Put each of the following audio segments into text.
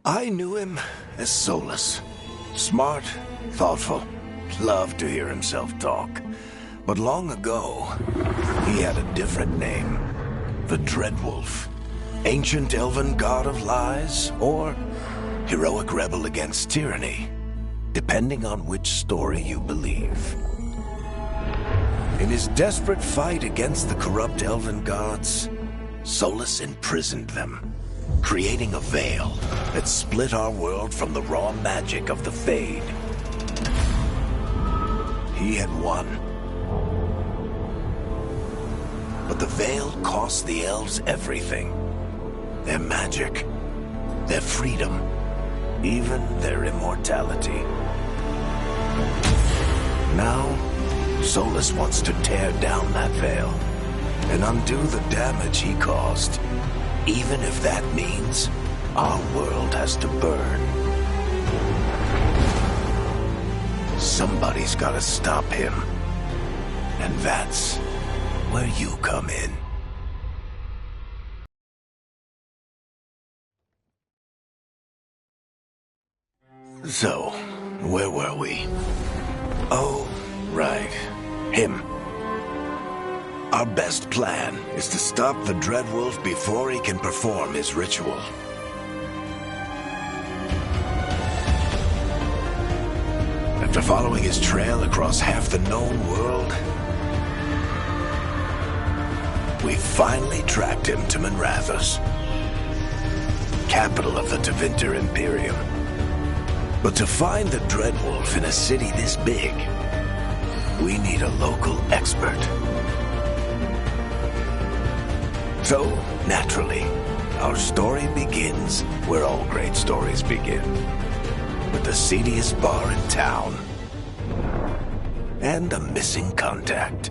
I knew him as Solus. Smart, thoughtful, loved to hear himself talk. But long ago, he had a different name. The Dreadwolf. Ancient elven god of lies, or heroic rebel against tyranny, depending on which story you believe. In his desperate fight against the corrupt elven gods, Solus imprisoned them, creating a veil that split our world from the raw magic of the Fade. He had won. But the veil cost the elves everything. Their magic, their freedom, even their immortality. Now, Solus wants to tear down that veil and undo the damage he caused, even if that means our world has to burn. Somebody's gotta stop him, and that's where you come in. So, where were we? Oh, right. Him. Our best plan is to stop the Dreadwolf before he can perform his ritual. After following his trail across half the known world, we finally tracked him to Minrathous, capital of the Tevinter Imperium. But to find the Dreadwolf in a city this big, we need a local expert. So, naturally, our story begins where all great stories begin. With the seediest bar in town. And a missing contact.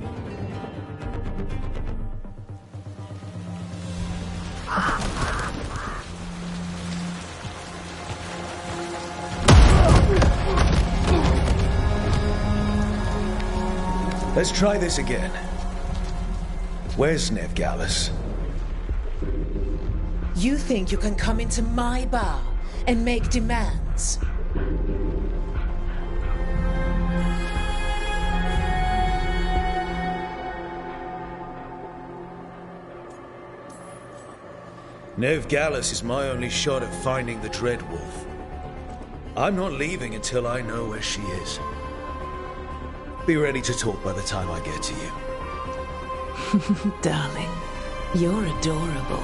Let's try this again. Where's Veilguard? You think you can come into my bar and make demands? Veilguard is my only shot at finding the Dreadwolf. I'm not leaving until I know where she is. Be ready to talk by the time I get to you. Darling, you're adorable.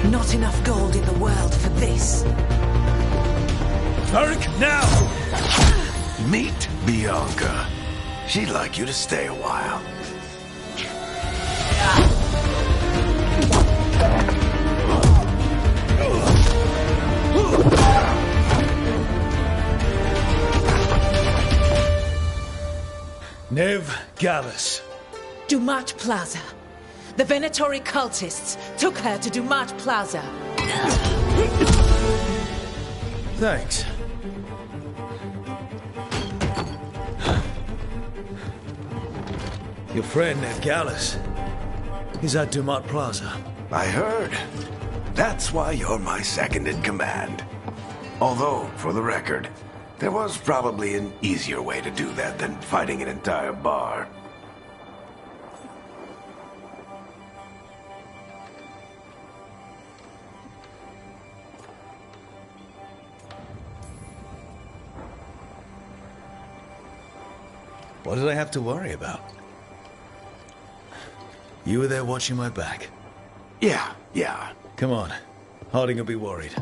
Not enough gold in the world for this. Tarek, now! Meet Bianca. She'd like you to stay a while. Veilguard. Dumat Plaza. The Venatori cultists took her to Dumat Plaza. Thanks. Your friend Veilguard is at Dumat Plaza. I heard. That's why you're my second in command. Although, for the record, there was probably an easier way to do that than fighting an entire bar. What did I have to worry about? You were there watching my back. Yeah. Come on. Harding will be worried.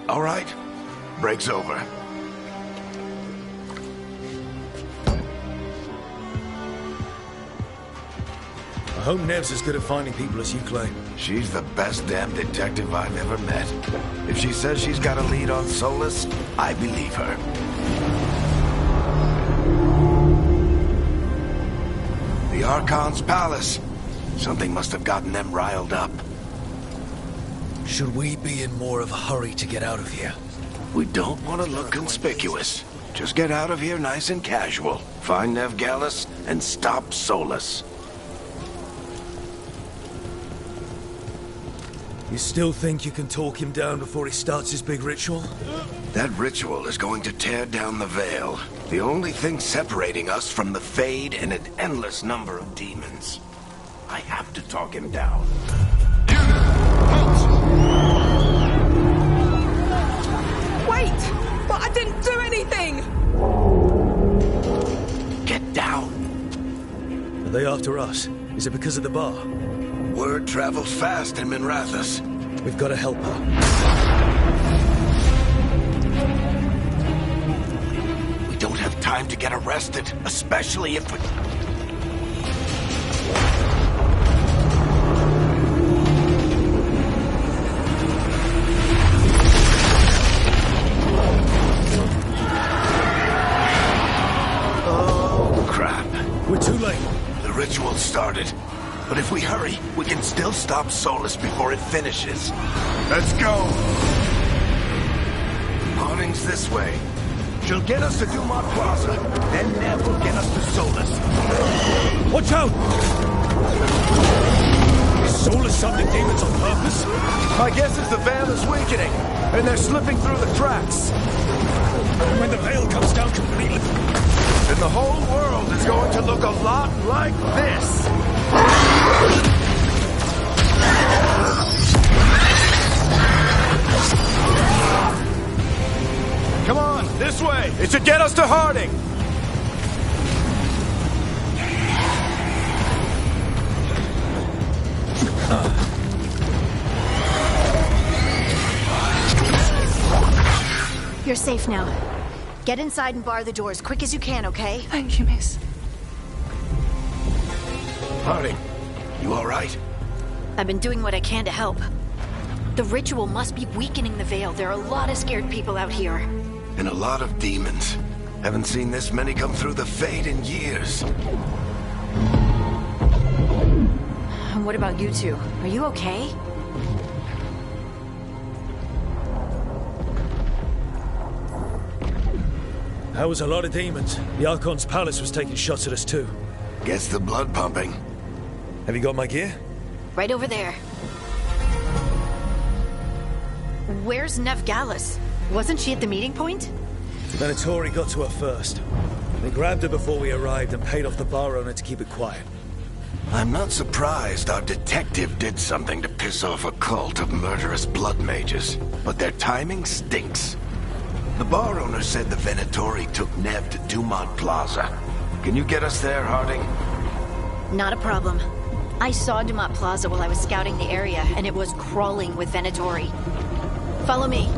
All right. Break's over. I hope Nev's as good at finding people as you claim. She's the best damn detective I've ever met. If she says she's got a lead on Solus, I believe her. The Archon's palace. Something must have gotten them riled up. Should we be in more of a hurry to get out of here? We don't want to look conspicuous. Just get out of here nice and casual. Find Veilguard and stop Solus. You still think you can talk him down before he starts his big ritual? That ritual is going to tear down the Veil. The only thing separating us from the Fade and an endless number of demons. I have to talk him down. Wait! But I didn't do anything! Get down. Are they after us? Is it because of the bar? Word travels fast in Minrathous. We've got to help her. We don't have time to get arrested, especially if we... Oh, crap. We're too late. The ritual started. But if we hurry, we can still stop Solus before it finishes. Let's go! Harding's this way. She'll get us to Dumont Plaza. Then Nev will get us to Solus. Watch out! Is Solus summoning demons on purpose? My guess is the Veil is weakening, and they're slipping through the cracks. When the Veil comes down completely... Then the whole world is going to look a lot like this. Come on, this way. It should get us to Harding. You're safe now. Get inside and bar the doors quick as you can, okay? Thank you, miss. Harding, you all right? I've been doing what I can to help. The ritual must be weakening the Veil. There are a lot of scared people out here. And a lot of demons. Haven't seen this many come through the Fade in years. And what about you two? Are you okay? That was a lot of demons. The Archon's palace was taking shots at us too. Gets the blood pumping. Have you got my gear? Right over there. Where's Veilguard? Wasn't she at the meeting point? Venatori got to her first. They grabbed her before we arrived and paid off the bar owner to keep it quiet. I'm not surprised our detective did something to piss off a cult of murderous blood mages, but their timing stinks. The bar owner said the Venatori took Nev to Dumont Plaza. Can you get us there, Harding? Not a problem. I saw Dumont Plaza while I was scouting the area, and it was crawling with Venatori. Follow me.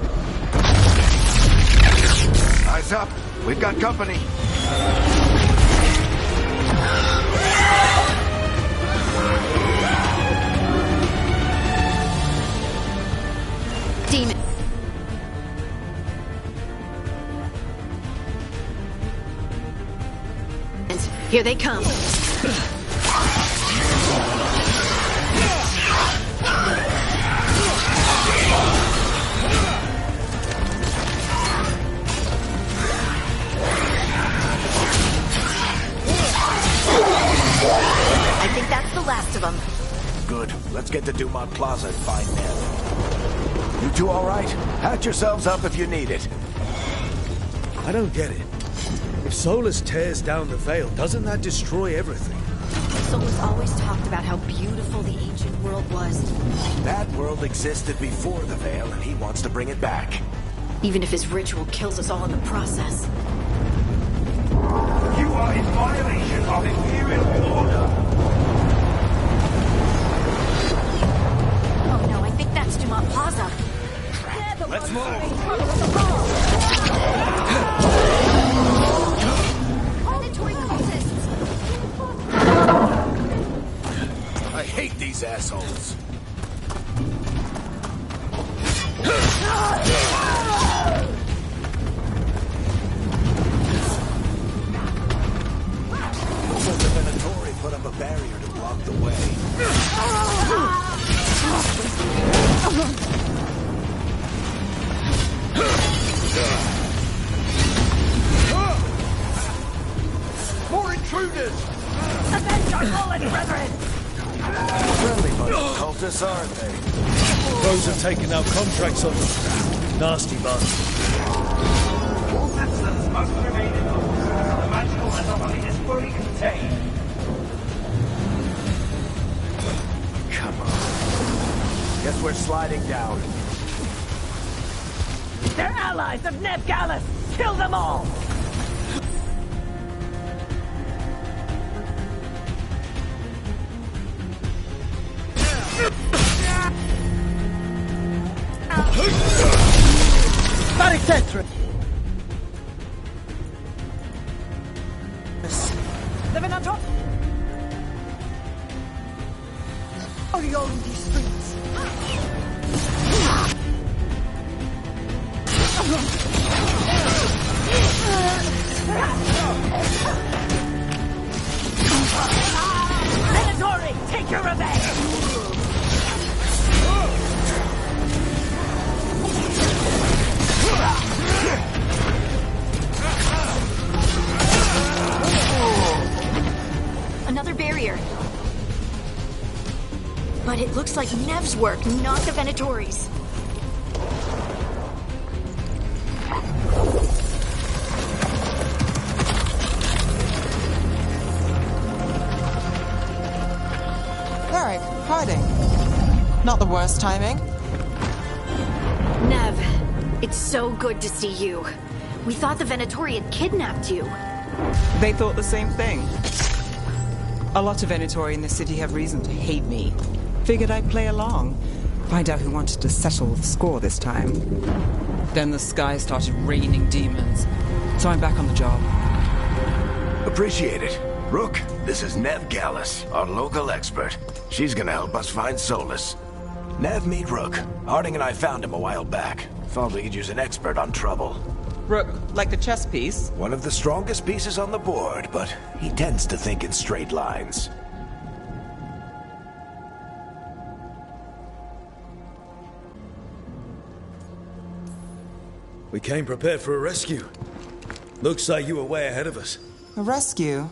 Eyes up. We've got company. Demon. Here they come. I think that's the last of them. Good. Let's get to Dumont Plaza and find Nev. You two all right? Patch yourselves up if you need it. I don't get it. If Solus tears down the Veil, doesn't that destroy everything? Solus always talked about how beautiful the ancient world was. That world existed before the Veil, and he wants to bring it back. Even if his ritual kills us all in the process. You are in violation of Imperial order. Oh no, I think that's Dumont Plaza. Let's move. Predatory cultists! I hate these assholes. The Venatori put a up a barrier to block the way. More intruders! Avenge our fallen brethren! Friendly bunch of cultists, aren't they? Those have taken out contracts on them. Nasty bunch. All citizens must remain indoors. The magical anomaly is fully contained. Come on. Guess we're sliding down. They're allies of Neb Gallus! Kill them all! Static Tetra! The Venator! Are you on these streets? Venatori, take your revenge! Another barrier. But it looks like Nev's work, not the Venatori's. Alright, hiding. Not the worst timing. Nev, it's so good to see you. We thought the Venatori had kidnapped you. They thought the same thing. A lot of Venatori in the city have reason to hate me. Figured I'd play along. Find out who wanted to settle the score this time. Then the sky started raining demons. So I'm back on the job. Appreciate it. Rook, this is Nev Gallus, our local expert. She's gonna help us find Solus. Nev, meet Rook. Harding and I found him a while back. Thought we could use an expert on trouble. Rook, like the chess piece? One of the strongest pieces on the board, but he tends to think in straight lines. We came prepared for a rescue. Looks like you were way ahead of us. A rescue?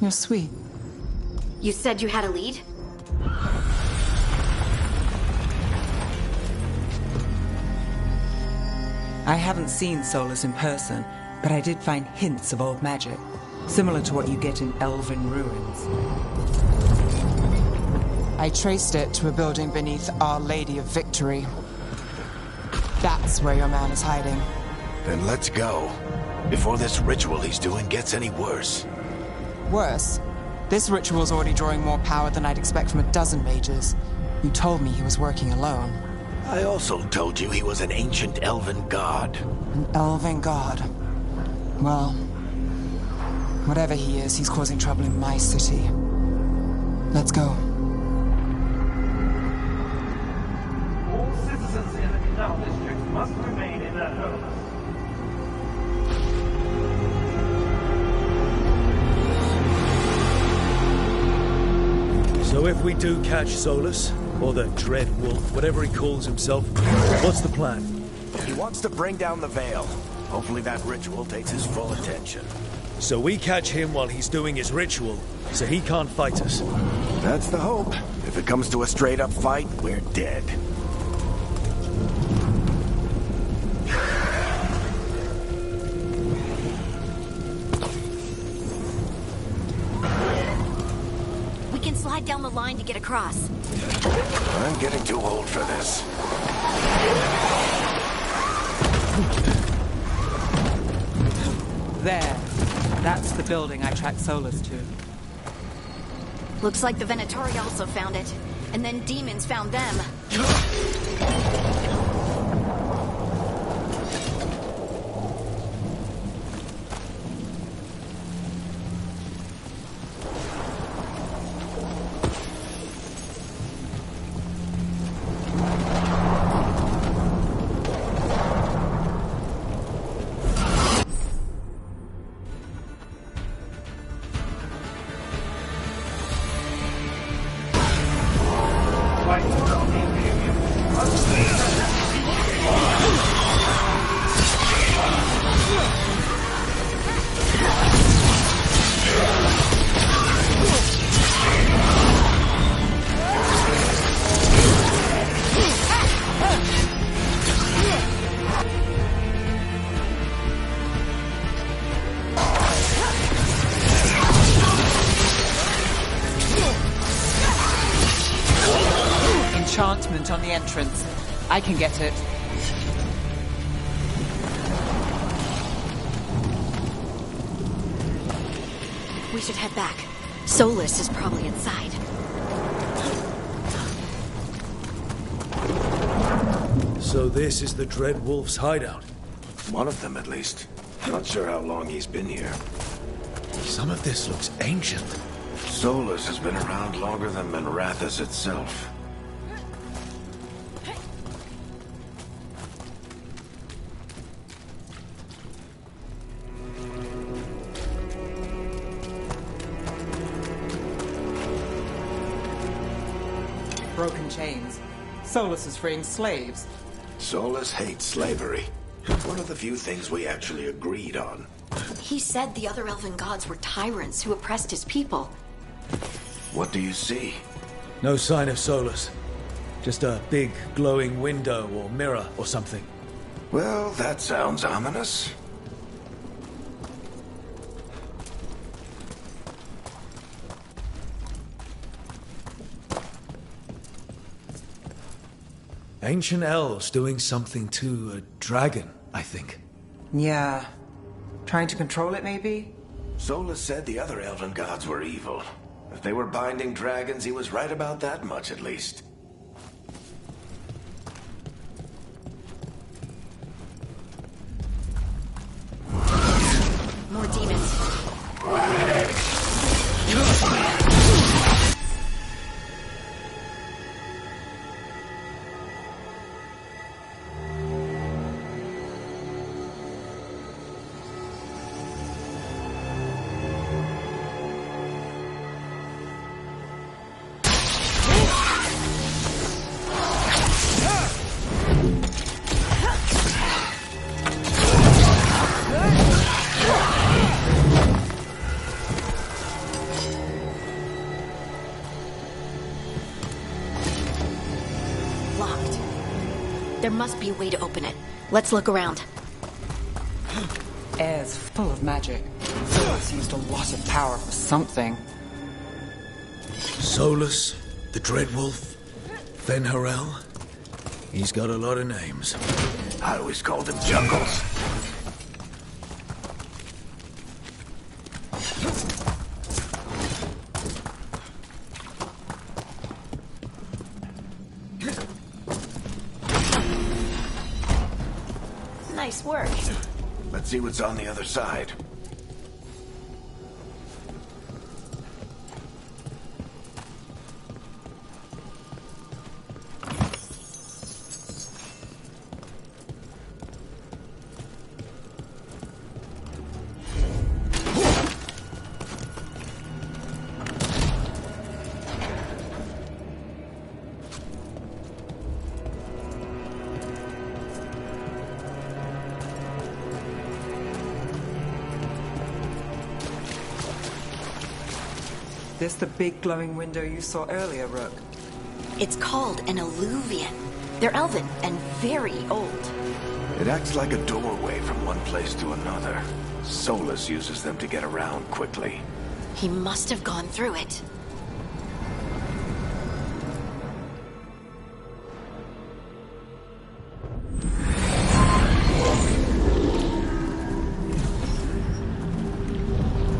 You're sweet. You said you had a lead? I haven't seen Solus in person, but I did find hints of old magic, similar to what you get in elven ruins. I traced it to a building beneath Our Lady of Victory. That's where your man is hiding. Then let's go. Before this ritual he's doing gets any worse. Worse, this ritual's already drawing more power than I'd expect from a dozen mages. You told me he was working alone. I also told you he was an ancient elven god. An elven god. Well, whatever he is, he's causing trouble in my city. Let's go. All citizens in the Canal District must remain in their homes. So if we do catch Solus, or the Dread Wolf, whatever he calls himself, what's the plan? He wants to bring down the Veil. Hopefully that ritual takes his full attention. So we catch him while he's doing his ritual, so he can't fight us. That's the hope. If it comes to a straight-up fight, we're dead. We can slide down the line to get across. I'm getting too old for this. There. That's the building I tracked Solus to. Looks like the Venatori also found it. And then demons found them. right from the Imperium. Enchantment on the entrance. I can get it. We should head back. Solus is probably inside. So this is the Dread Wolf's hideout. One of them, at least. Not sure how long he's been here. Some of this looks ancient. Solus has been around longer than Minrathous itself. Broken chains. Solus is freeing slaves. Solus hates slavery. One of the few things we actually agreed on. He said the other elven gods were tyrants who oppressed his people. What do you see? No sign of Solus. Just a big glowing window or mirror or something. Well, that sounds ominous. Ancient elves doing something to a dragon, I think. Yeah. Trying to control it, maybe? Solus said the other elven gods were evil. If they were binding dragons, he was right about that much, at least. More demons. There must be a way to open it. Let's look around. Air's full of magic. Solus used a lot of power for something. Solus, the Dread Wolf, Fen'Harel. He's got a lot of names. I always called him Juggles. Nice work. Let's see what's on the other side. This the big glowing window you saw earlier, Rook? It's called an alluvian. They're elven and very old. It acts like a doorway from one place to another. Solus uses them to get around quickly. He must have gone through it.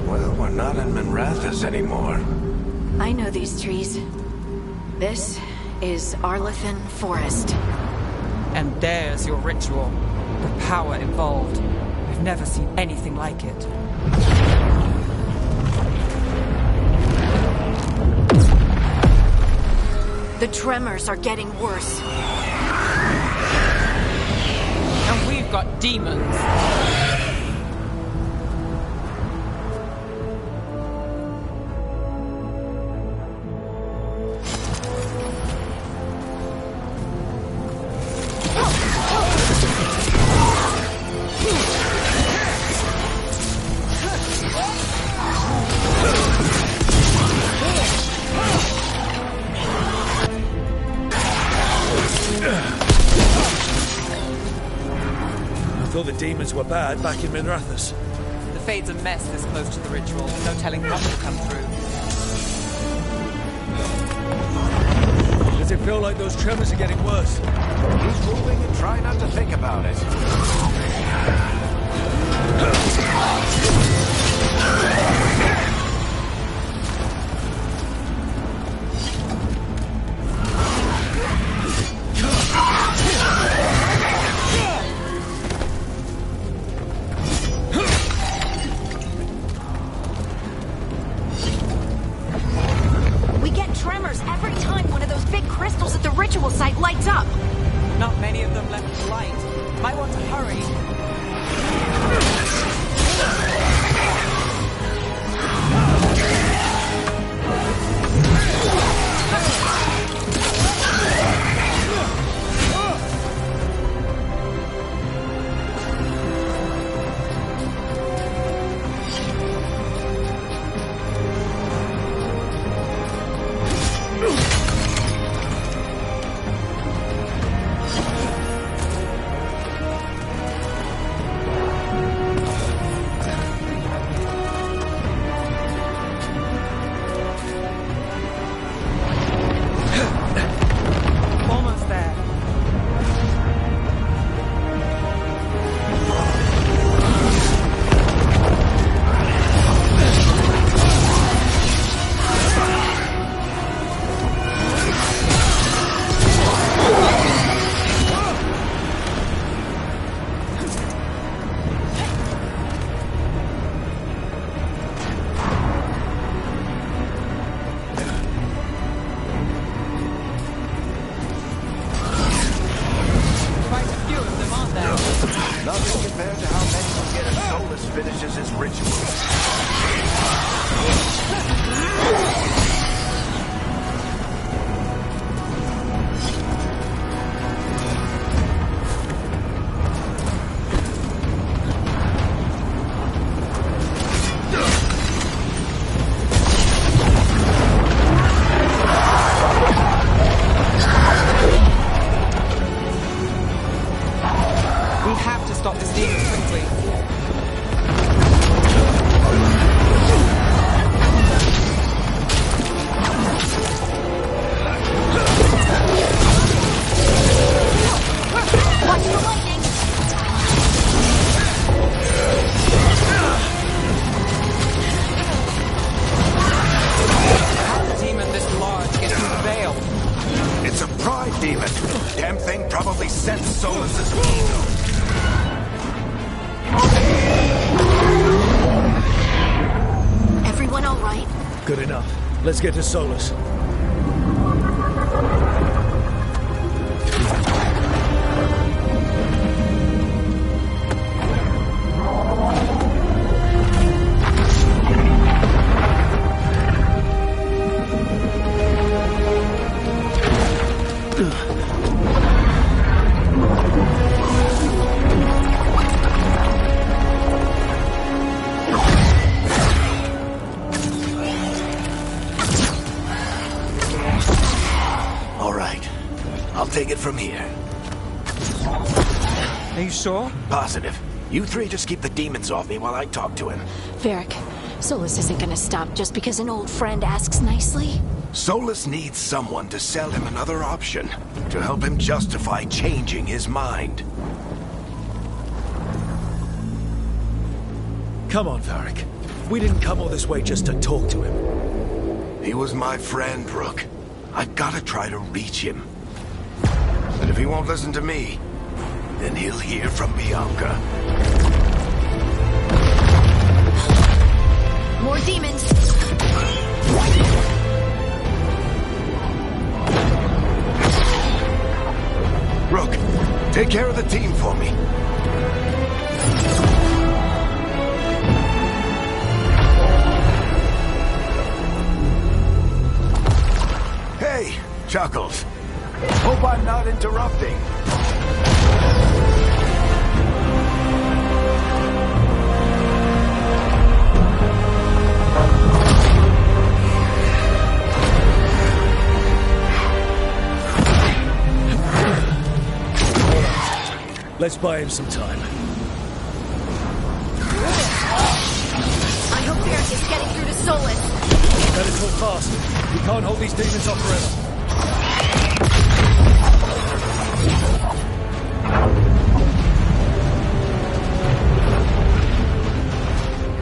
Well, we're not in Minrathous anymore. I know these trees. This is Arlethan Forest. And there's your ritual. The power involved. I've never seen anything like it. The tremors are getting worse. And we've got demons. demons were bad back in Minrathous. The Fade's a mess this close to the ritual. No telling what will come through. Does it feel like those tremors are getting worse? He's moving and try not to think about it. We get tremors every time one of those big crystals at the ritual site lights up. Not many of them left light. Might want to hurry. Almost there. Quite a few of them, aren't there? Nothing compared to how many will get as Solus finishes his ritual. We have to stop this demon quickly. Watch the lightning! How did a demon this large get through the veil? It's a pride demon. Damn thing probably sensed Solus's ego. Everyone all right? Good enough. Let's get to Solus. All right. I'll take it from here. Are you sure? Positive. You three just keep the demons off me while I talk to him. Varric, Solus isn't gonna stop just because an old friend asks nicely. Solus needs someone to sell him another option, to help him justify changing his mind. Come on, Varric. We didn't come all this way just to talk to him. He was my friend, Rook. I've got to try to reach him. And if he won't listen to me, then he'll hear from Bianca. More demons! Rook, take care of the team for me. Hey, Chuckles. Hope I'm not interrupting. Let's buy him some time. Better talk fast. We can't hold these demons off forever.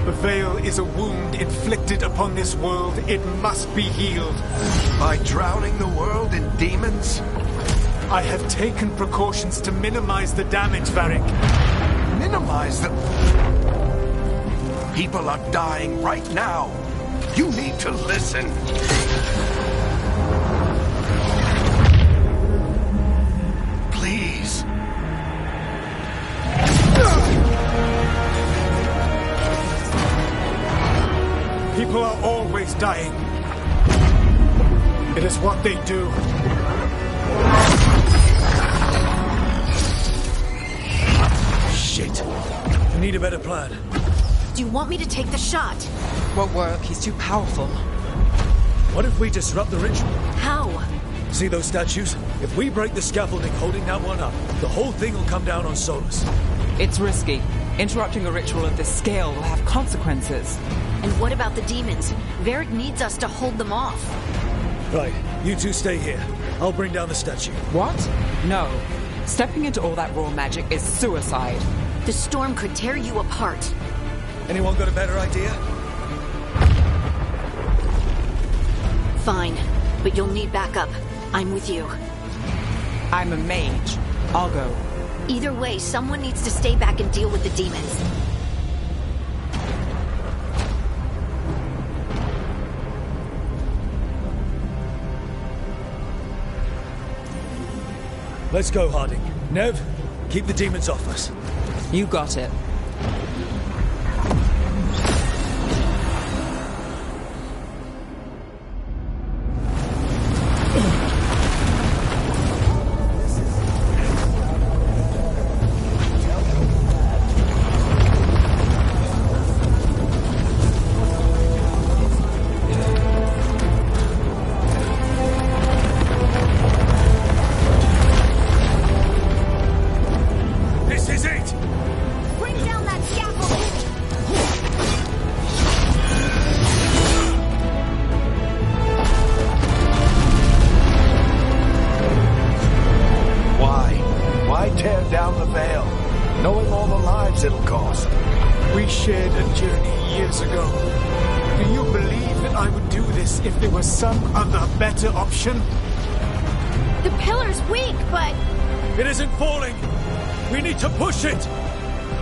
The Veil is a wound inflicted upon this world. It must be healed. By drowning the world in demons? I have taken precautions to minimize the damage, Varric. Minimize the... People are dying right now. You need to listen. Please. People are always dying. It is what they do. Shit. We need a better plan. Do you want me to take the shot? Won't work. He's too powerful. What if we disrupt the ritual? How? See those statues? If we break the scaffolding holding that one up, the whole thing will come down on Solus. It's risky. Interrupting a ritual of this scale will have consequences. And what about the demons? Varric needs us to hold them off. Right, you two stay here. I'll bring down the statue. What? No. Stepping into all that raw magic is suicide. The storm could tear you apart. Anyone got a better idea? Fine, but you'll need backup. I'm with you. I'm a mage. I'll go. Either way, someone needs to stay back and deal with the demons. Let's go, Harding. Nev, keep the demons off us. You got it. We shared a journey years ago. Do you believe that I would do this if there was some other better option? The pillar's weak, but... It isn't falling! We need to push it!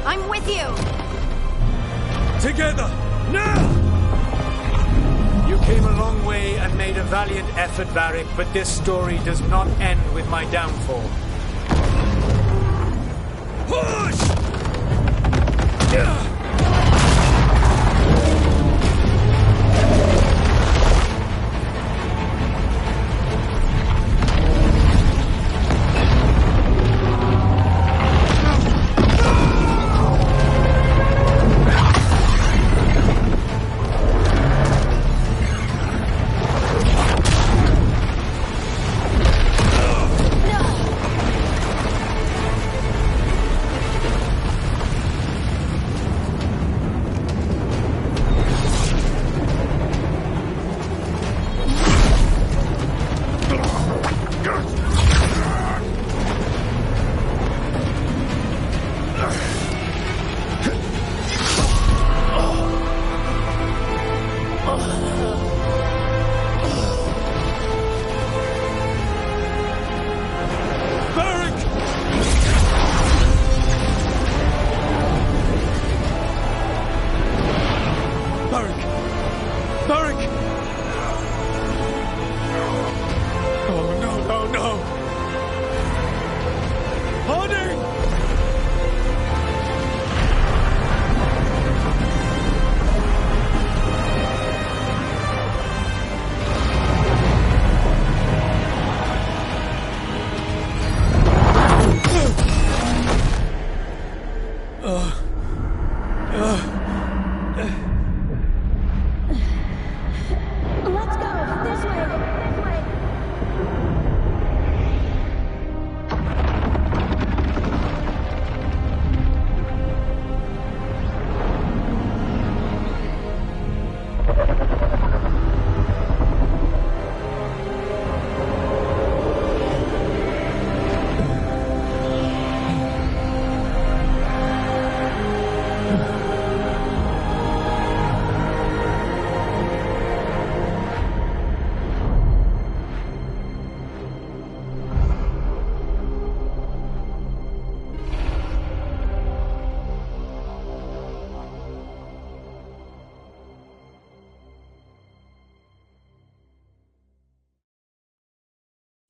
I'm with you! Together! Now! You came a long way and made a valiant effort, Varric, but this story does not end with my downfall. Push!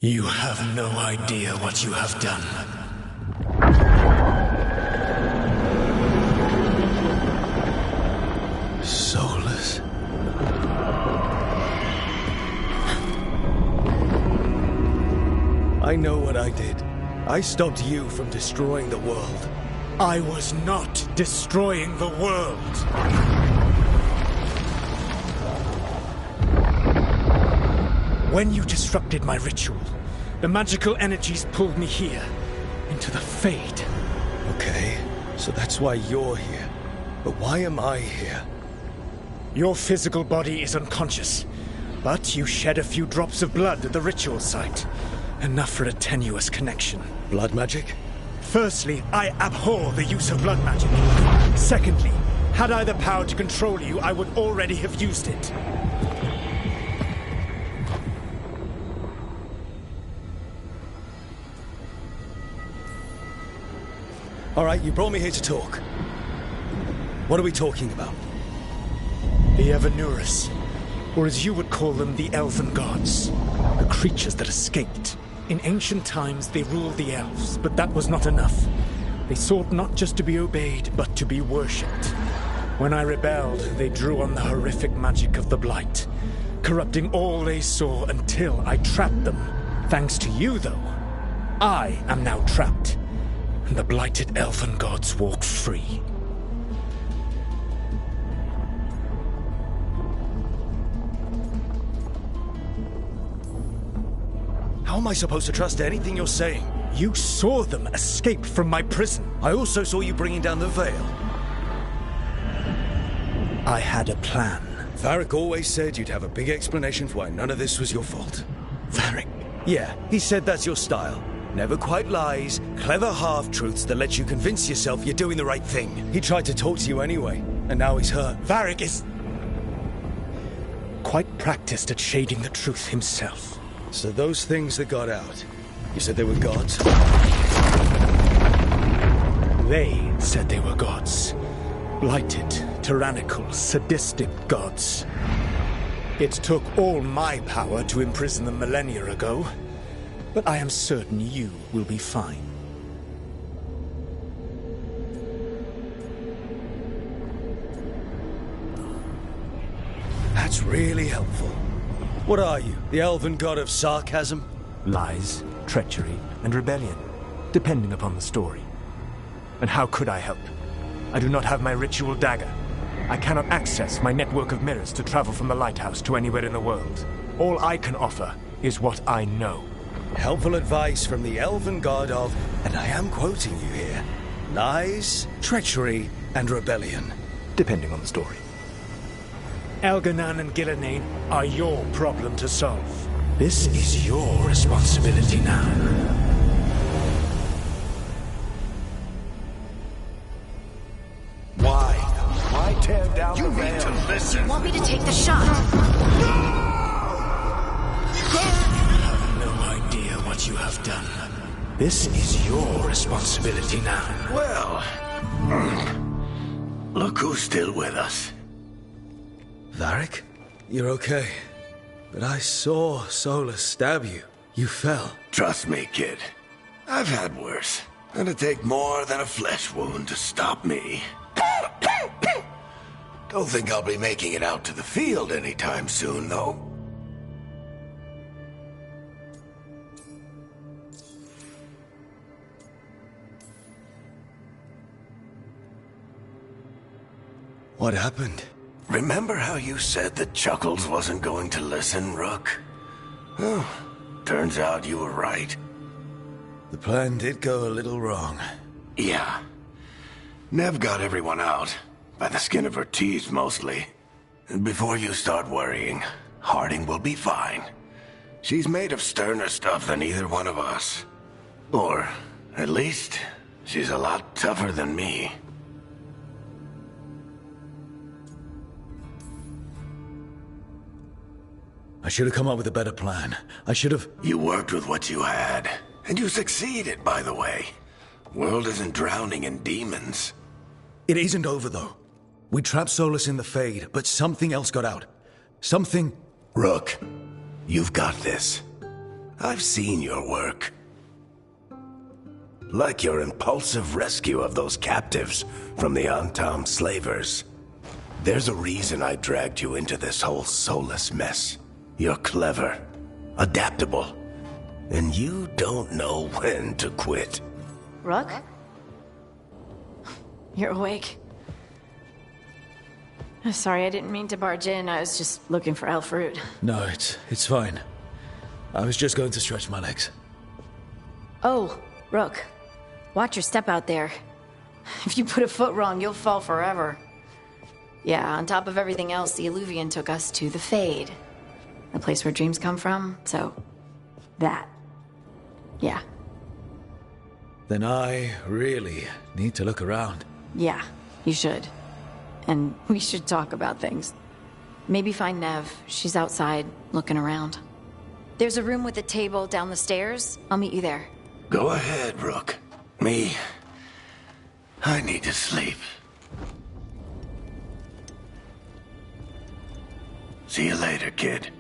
You have no idea what you have done. Soulless. I know what I did. I stopped you from destroying the world. I was not destroying the world. When you disrupted my ritual, the magical energies pulled me here, into the Fade. Okay, so that's why you're here. But why am I here? Your physical body is unconscious, but you shed a few drops of blood at the ritual site. Enough for a tenuous connection. Blood magic? Firstly, I abhor the use of blood magic. Secondly, had I the power to control you, I would already have used it. All right, you brought me here to talk. What are we talking about? The Evanuris, or as you would call them, the Elven Gods. The creatures that escaped. In ancient times, they ruled the elves, but that was not enough. They sought not just to be obeyed, but to be worshipped. When I rebelled, they drew on the horrific magic of the Blight, corrupting all they saw until I trapped them. Thanks to you, though, I am now trapped, and the blighted Elven Gods walk free. How am I supposed to trust anything you're saying? You saw them escape from my prison. I also saw you bringing down the Veil. I had a plan. Varric always said you'd have a big explanation for why none of this was your fault. Varric? Yeah, he said that's your style. Never quite lies, clever half-truths that let you convince yourself you're doing the right thing. He tried to talk to you anyway, and now he's hurt. Varric is quite practiced at shading the truth himself. So those things that got out, you said they were gods? They said they were gods. Blighted, tyrannical, sadistic gods. It took all my power to imprison them millennia ago, but I am certain you will be fine. That's really helpful. What are you, the elven god of sarcasm? Lies, treachery, and rebellion, depending upon the story. And how could I help? I do not have my ritual dagger. I cannot access my network of mirrors to travel from the lighthouse to anywhere in the world. All I can offer is what I know. Helpful advice from the elven god of, and I am quoting you here, lies, treachery, and rebellion. Depending on the story. Elganan and Gillenane are your problem to solve. This is your responsibility now. Why tear down the veil? You need to listen. You want me to take the shot? No idea what you have done. This is your responsibility now. Well, look who's still with us. Varric? You're okay. But I saw Solus stab you. You fell. Trust me, kid. I've had worse. It'd take more than a flesh wound to stop me. Don't think I'll be making it out to the field anytime soon, though. What happened? Remember how you said that Chuckles wasn't going to listen, Rook? Oh, turns out you were right. The plan did go a little wrong. Yeah. Nev got everyone out. By the skin of her teeth, mostly. And before you start worrying, Harding will be fine. She's made of sterner stuff than either one of us. Or, at least, she's a lot tougher than me. I should have come up with a better plan. I should have... You worked with what you had. And you succeeded, by the way. World isn't drowning in demons. It isn't over, though. We trapped Solus in the Fade, but something else got out. Something... Rook, you've got this. I've seen your work. Like your impulsive rescue of those captives from the Antam slavers. There's a reason I dragged you into this whole soulless mess. You're clever, adaptable, and you don't know when to quit. Rook? You're awake. Sorry, I didn't mean to barge in. I was just looking for elf fruit. No, it's fine. I was just going to stretch my legs. Oh, Rook. Watch your step out there. If you put a foot wrong, you'll fall forever. Yeah, on top of everything else, the Illuvian took us to the Fade. The place where dreams come from, so... that. Yeah. Then I really need to look around. Yeah, you should. And we should talk about things. Maybe find Nev. She's outside, looking around. There's a room with a table down the stairs. I'll meet you there. Go ahead, Rook. Me, I need to sleep. See you later, kid.